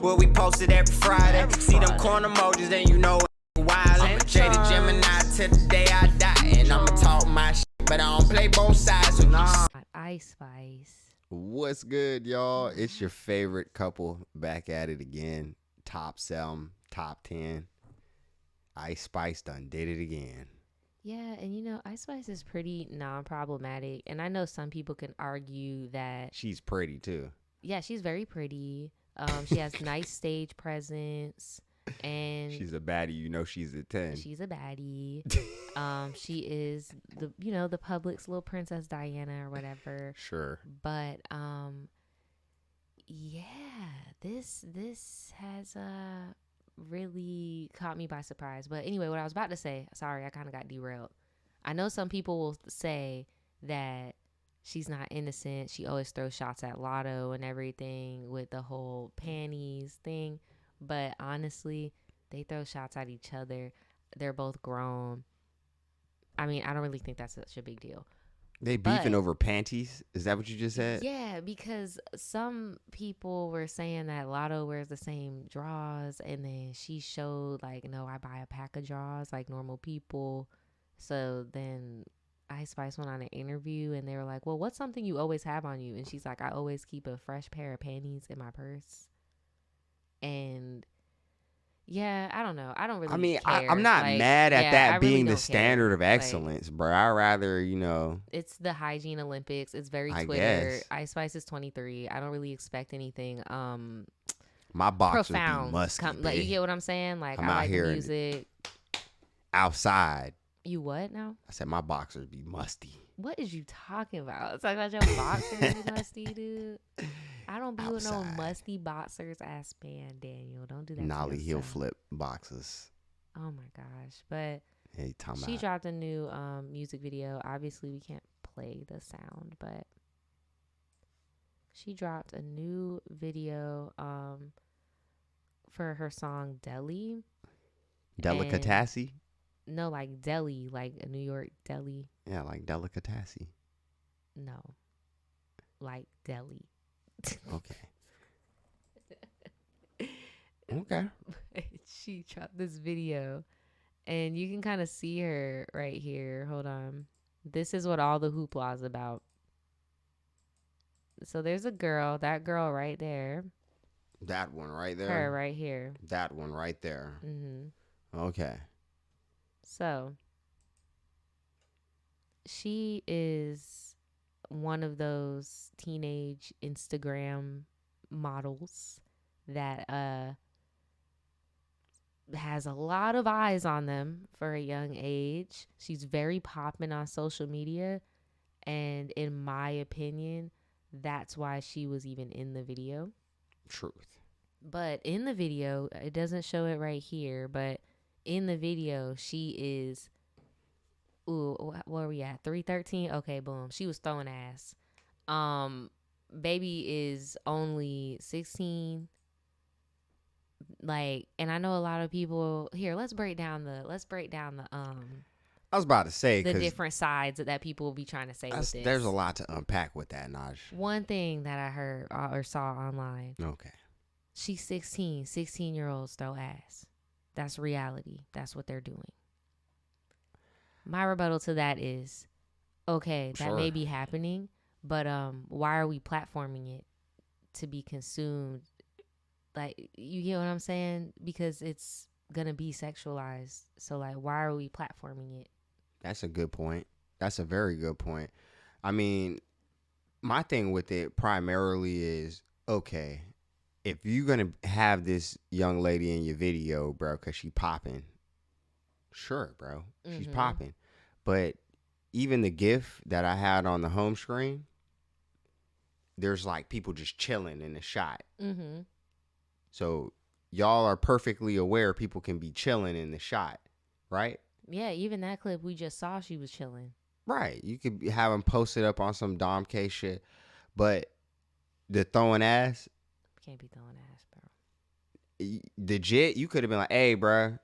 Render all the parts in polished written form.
Where we posted every Friday. See them corn emojis, then you know wild. Jaded Gemini till the day I die. And I'ma talk my shit, but I don't play both sides. So nah. Ice Spice. What's good, y'all? It's your favorite couple back at it again. Top 7, top 10. Ice Spice done did it again. Yeah, and you know, Ice Spice is pretty non-problematic. And I know some people can argue that... She's pretty, too. Yeah, she's very pretty. She has nice stage presence. And she's a baddie. You know she's a 10. She's a baddie. She is the public's little Princess Diana or whatever. Sure. But yeah, this has really caught me by surprise. But anyway, what I was about to say, sorry, I kind of got derailed. I know some people will say that she's not innocent. She always throws shots at Lotto and everything with the whole panties thing. But honestly, they throw shots at each other. They're both grown. I mean, I don't really think that's such a big deal. They beefing over panties? Is that what you just said? Yeah, because some people were saying that Lotto wears the same drawers, and then she showed like, no, I buy a pack of drawers like normal people. So then Ice Spice went on an interview, and they were like, well, what's something you always have on you? And she's like, I always keep a fresh pair of panties in my purse. And yeah, I don't know. I don't really. I mean, care. I'm not mad at that being the standard of care. excellence, bro. I rather, it's the hygiene Olympics. It's very I Twitter. guess. Ice Spice is 23. I don't really expect anything. My boxers profound. be musky. Like, you get what I'm saying? Like, I'm I out like here the music. Outside. You what now? I said my boxers be musty. What is you talking about? Talking about your boxers musty, dude. I don't be with no musty boxers ass man, Daniel. Don't do that. Nolly heel flip boxes. Oh my gosh. But hey, she dropped a new music video. Obviously we can't play the sound, but she dropped a new video for her song Deli. Delicatassi? No, like Deli, like a New York deli. Yeah, like Delicatassi. No. Like Deli. Okay. Okay. She dropped this video, and you can kind of see her right here. Hold on. This is what all the hoopla is about. So there's a girl, that girl right there. That one right there. Her right here. That one right there. Mm-hmm. Okay. So she is one of those teenage Instagram models that has a lot of eyes on them for a young age. She's very popping on social media, and in my opinion, that's why she was even in the video. Truth. But in the video, it doesn't show it right here, but in the video, she is, where are we at? 313? Okay, boom. She was throwing ass. Baby is only 16. Like, and I know a lot of people here. Let's break down the I was about to say the different sides that people will be trying to say with this. There's a lot to unpack with that, Naj. One thing that I heard or saw online. Okay. She's 16. 16-year-olds throw ass. That's reality. That's what they're doing. My rebuttal to that is, okay, that may be happening, but why are we platforming it to be consumed? Like, you get what I'm saying? Because it's gonna be sexualized. So like, why are we platforming it? That's a good point. That's a very good point. I mean, my thing with it primarily is, okay, if you're going to have this young lady in your video, bro, because she popping, sure, bro, she's popping. But even the GIF that I had on the home screen, there's like people just chilling in the shot. Mm-hmm. So y'all are perfectly aware people can be chilling in the shot, right? Yeah, even that clip we just saw, she was chilling. Right. You could have them posted up on some Dom K shit. But the throwing ass, can't be throwing ass, bro. Legit, you could have been like, hey, bro,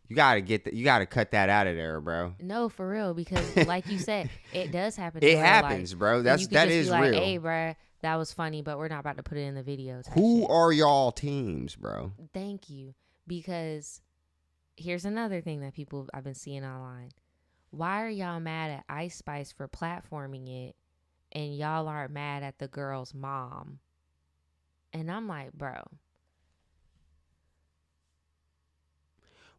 you gotta cut that out of there, bro. No, for real, because like you said, it does happen. It happens, bro. That is like, real. Hey, bro, that was funny, but we're not about to put it in the video. Who shit. are y'all teams, bro? Thank you. Because here's another thing that I've been seeing online. Why are y'all mad at Ice Spice for platforming it and y'all aren't mad at the girl's mom? And I'm like, bro.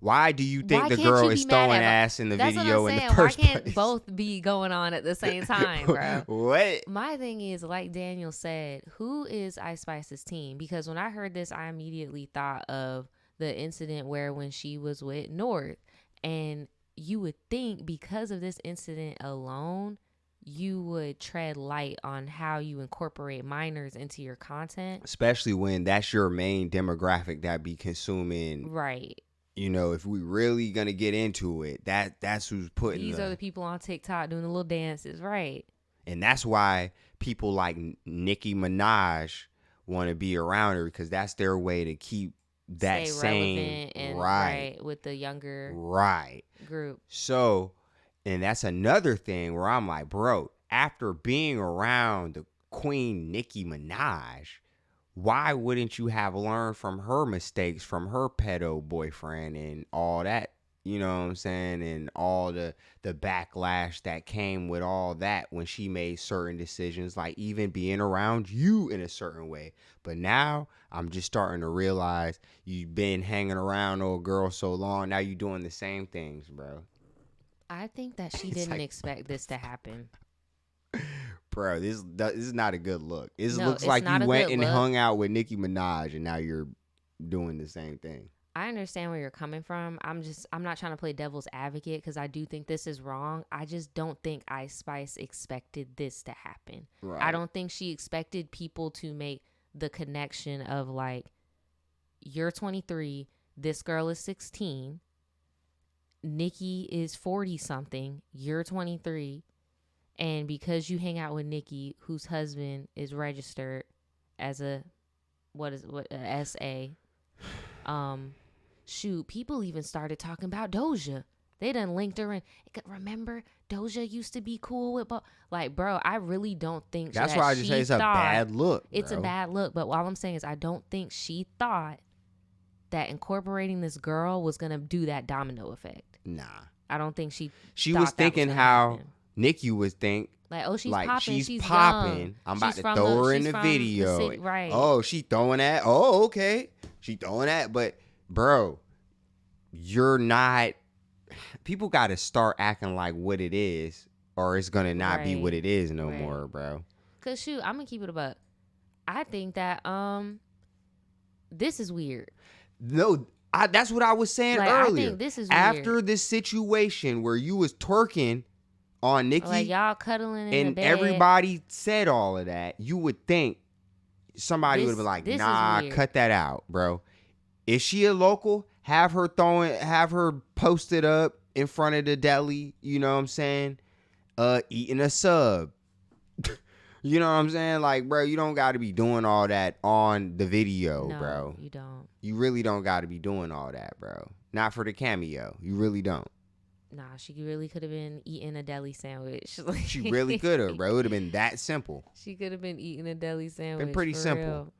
Why do you think Why the can't girl you is be mad throwing at ass in the That's video what I'm in saying. the first Why can't place? both be going on at the same time, bro? What? My thing is, like Daniel said, who is Ice Spice's team? Because when I heard this, I immediately thought of the incident when she was with North. And you would think because of this incident alone, you would tread light on how you incorporate minors into your content. Especially when that's your main demographic that be consuming. Right. You know, if we really gonna get into it, that's who's putting These are the people on TikTok doing the little dances, right? And that's why people like Nicki Minaj want to be around her, because that's their way to keep that Stay same relevant and right with the younger group. So, and that's another thing where I'm like, bro, after being around the Queen Nicki Minaj, why wouldn't you have learned from her mistakes, from her pedo boyfriend and all that, you know what I'm saying? And all the backlash that came with all that when she made certain decisions, like even being around you in a certain way. But now I'm just starting to realize you've been hanging around old girl so long. Now you doing the same things, bro. I think that she didn't expect this to happen. Bro, this is not a good look. It No, looks it's like not you a went good and look. hung out with Nicki Minaj and now you're doing the same thing. I understand where you're coming from. I'm not trying to play devil's advocate because I do think this is wrong. I just don't think Ice Spice expected this to happen. Right. I don't think she expected people to make the connection of like, you're 23, this girl is 16, Nicki is 40 something, you're 23, and because you hang out with Nicki, whose husband is registered as a SA, shoot, people even started talking about Doja. They done linked her in. Remember, Doja used to be cool with, like, bro, I really don't think that's why I just say it's a bad look. It's bro. a bad look. But all I'm saying is I don't think she thought that incorporating this girl was going to do that domino effect. Nah. I don't think she was thinking how happen. Nikki would think. Like, oh, she's like, popping. she's She's popping. young. I'm about She's to throw her in the she's from video. city, right. Oh, she throwing that. Oh, okay. She throwing that. But, bro, you're not. People got to start acting like what it is, or it's going to not be what it is no more, bro. Because, shoot, I'm going to keep it a buck. I think that this is weird. No, that's what I was saying like, earlier. I think this is After weird. this situation where you was twerking on Nicki, like y'all cuddling in and the bed. everybody said all of that, you would think somebody would have been like, nah, cut that out, bro. Is she a local? Have her posted up in front of the deli, you know what I'm saying? Eating a sub. You know what I'm saying? Like, bro, you don't got to be doing all that on the video, no, bro. You don't. You really don't got to be doing all that, bro. Not for the cameo. You really don't. Nah, she really could have been eating a deli sandwich. She really could have, bro. It would have been that simple. She could have been eating a deli sandwich. Been pretty simple. Real.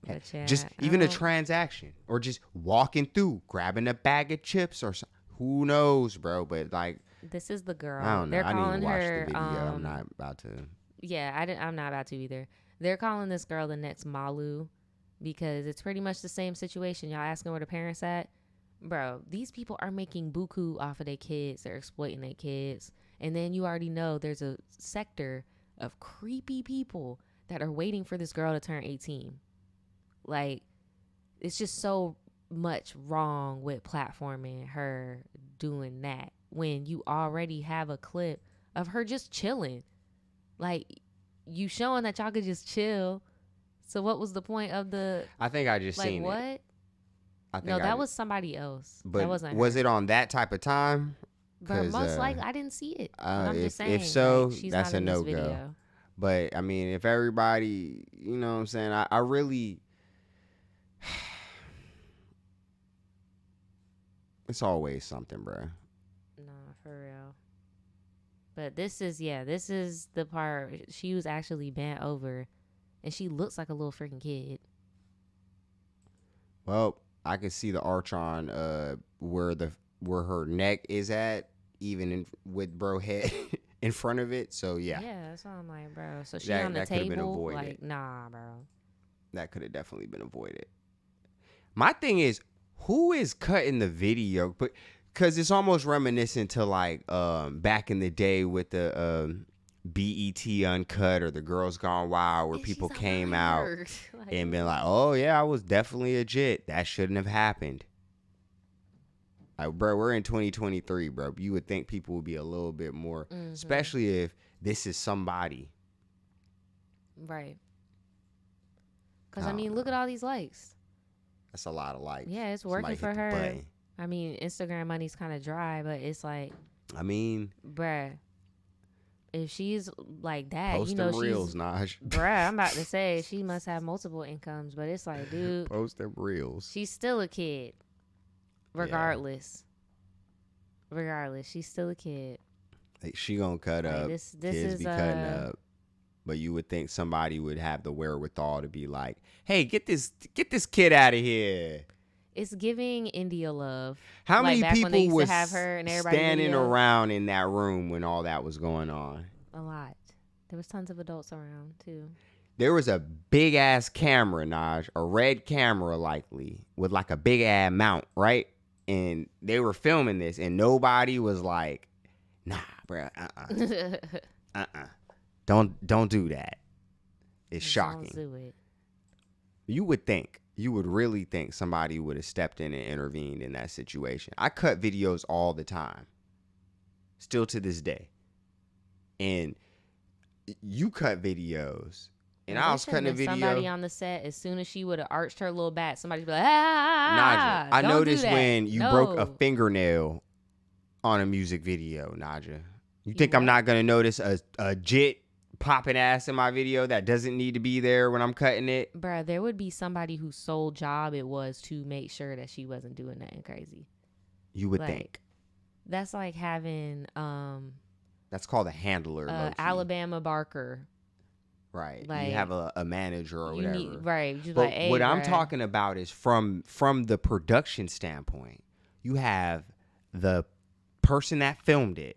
But yeah, just even a transaction or just walking through, grabbing a bag of chips or something. Who knows, bro? But like, this is the girl. I don't know. They're I need calling to watch her. the video. I'm not about to. Yeah, I'm not about to either. They're calling this girl the next Malu because it's pretty much the same situation. Y'all asking where the parents at? Bro, these people are making buku off of their kids. They're exploiting their kids. And then you already know there's a sector of creepy people that are waiting for this girl to turn 18. Like, it's just so much wrong with platforming her doing that when you already have a clip of her just chilling. Like, you showing that y'all could just chill. So what was the point of the... I think I just seen what? it. No, that was somebody else. But that wasn't her. Was it on that type of time? But most likely, I didn't see it. I'm just saying. If so, like, she's that's not a in this no-go. video. But, I mean, if everybody, you know what I'm saying, I really... It's always something, bro. No, for real. But this is the part. She was actually bent over and she looks like a little freaking kid. Well, I can see the arch on where her neck is at, even with bro head in front of it. So yeah, That's what I'm like, bro. So she That- on the that could've been table, avoided. like, nah, bro. that could have definitely been avoided. My thing is, who is cutting the video? But because it's almost reminiscent to like back in the day with the BET Uncut or the Girls Gone Wild, where And people she's a came out liar. Like, and been like, "Oh yeah, I was definitely a jit. That shouldn't have happened." Like, bro, we're in 2023, bro. You would think people would be a little bit more, especially if this is somebody. right. Because, I mean, look at all these likes. That's a lot of likes. Yeah, it's Somebody working for hit the her. button. I mean, Instagram money's kind of dry, but it's like, I mean, bruh, if she's like that, post you know, them reels, she's, Naj. bruh, I'm about to say she must have multiple incomes, but it's like, dude, Post them reels. she's still a kid, regardless. Regardless, she's still a kid. Like, she gonna cut Like, up. this Kids is be cutting up. But you would think somebody would have the wherewithal to be like, "Hey, get this kid out of here." It's giving India love. How Like, many back when they people used was to have her and everybody standing video. around in that room when all that was going on? A lot. There was tons of adults around too. There was a big ass camera, Naj, a red camera likely, with like a big ass mount, right? And they were filming this, and nobody was like, "Nah, bro, don't do that." It's shocking. Don't do it. You would really think somebody would have stepped in and intervened in that situation. I cut videos all the time, still to this day, and you cut videos. And I was cutting a video. Somebody on the set, as soon as she would have arched her little back, somebody'd be like, Naja, I don't do noticed that. when you No. broke a fingernail on a music video, Naja. You think I'm what? not going to notice a jit popping ass in my video that doesn't need to be there when I'm cutting it? Bruh, there would be somebody whose sole job it was to make sure that she wasn't doing nothing crazy. You would Like, think. That's like having That's called a handler. low-key. Alabama Barker. Right. like, you have a manager or You whatever. need, right. Just But like, hey, what I'm bruh. talking about is from the production standpoint. You have the person that filmed it,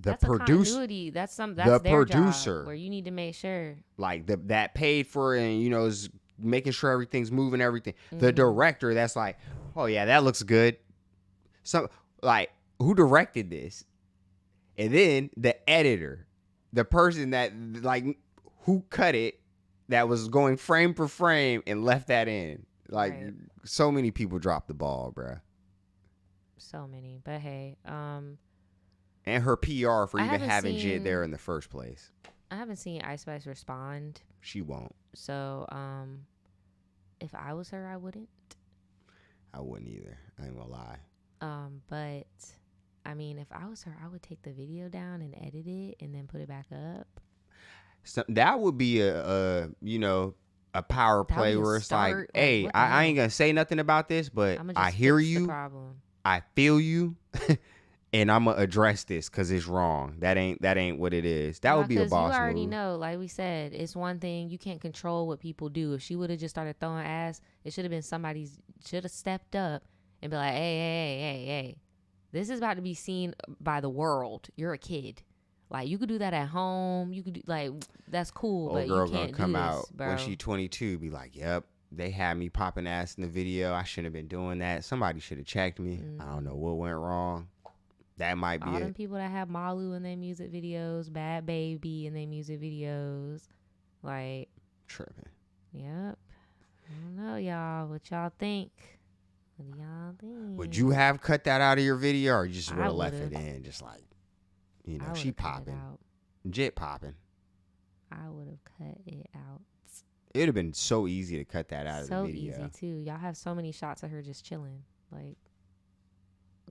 the That's a producer, continuity. That's the their producer. job where you need to make sure. like that paid for it and is making sure everything's moving, everything. The director that's like, oh yeah, that looks good. So like, who directed this? And then the editor, the person that like who cut it, that was going frame for frame and left that in. Like, Right. so many people dropped the ball, bruh. So many, but hey, And her PR for I even haven't having Jid seen- there in the first place. I haven't seen Ice Spice respond. She won't. So, if I was her, I wouldn't. I wouldn't either. I ain't gonna lie. But I mean, if I was her, I would take the video down and edit it and then put it back up. So that would be a power That would play be a where it's start. like, Like, hey, what the I hell? ain't gonna say nothing about this, but I'm I hear The you, problem. I feel you, and I'm gonna address this because it's wrong. That ain't what it is. That would be a boss You already move. know, like we said, it's one thing you can't control what people do. If she would have just started throwing ass, it should have been should have stepped up and be like, hey, this is about to be seen by the world. You're a kid. Like, you could do that at home. You could do, like, that's cool, but Old girl you gonna can't come do out this, bro. when she 22, be like, yep, they had me popping ass in the video. I shouldn't have been doing that. Somebody should have checked me. I don't know what went wrong. That might be All it. them people that have Malu in their music videos, Bad Baby in their music videos, like, Tripping. yep. I don't know, y'all. What y'all think? What do y'all think? Would you have cut that out of your video, or you just would I have left it would've. in? Just like, I she would've cut it popping, out. jit popping. I would have cut it out. It would have been so easy to cut that out of So the video. easy too. Y'all have so many shots of her just chilling, like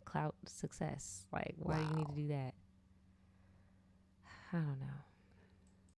clout success. Like, why do you need to Wow. do that? I don't know.